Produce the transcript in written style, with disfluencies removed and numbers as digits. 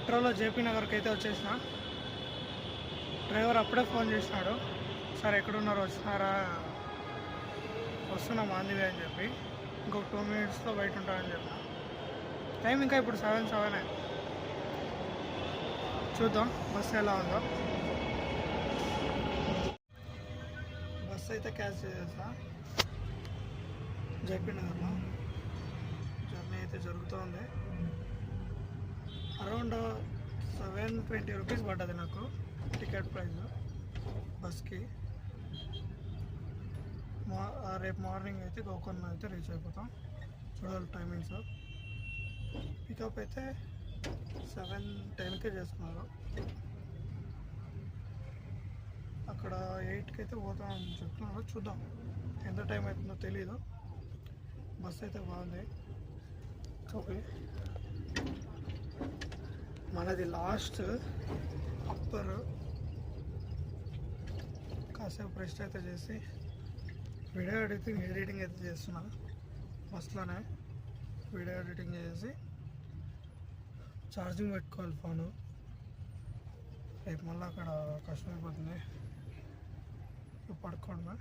మెట్రోలో జేపీ నగర్కి అయితే వచ్చేసిన. డ్రైవర్ అప్పుడే ఫోన్ చేసినాడు, సార్ ఎక్కడున్నారు, వస్తున్నారా, వస్తున్నాం ఆందివే అని చెప్పి. ఇంకొక 2 minutesలో బయట ఉంటానని చెప్పిన. టైం ఇంకా ఇప్పుడు 7 చూద్దాం బస్సు ఎలా ఉందో. బస్సు అయితే క్యాచ్ చేసేసా. జేపీ నగర్లో జర్నీ అయితే జరుగుతుంది. అరౌండ్ 720 రూపీస్ పడ్డది నాకు టికెట్ ప్రైస్ బస్కి. రేపు మార్నింగ్ అయితే గోకర్ణ అయితే రీచ్ అయిపోతాం. చూడాలి టైమింగ్స్. పికప్ అయితే 7:10కే చేసుకున్నారు. అక్కడ 8కి అయితే పోతామని చెప్తున్నారు. చూద్దాం ఎంత టైం అవుతుందో తెలీదు. బస్ అయితే బాగుంది. ఓకే, మనది లాస్ట్ అప్పర్. కాసేపు రెస్ట్ అయితే చేసి వీడియో ఎడిటింగ్ అయితే చేస్తున్నాను. బస్లోనే వీడియో ఎడిటింగ్ చేసి ఛార్జింగ్ పెట్టుకోవాలి ఫోను. రేపు మళ్ళీ అక్కడ కష్టమైపోతుంది. పడుకోవడమే.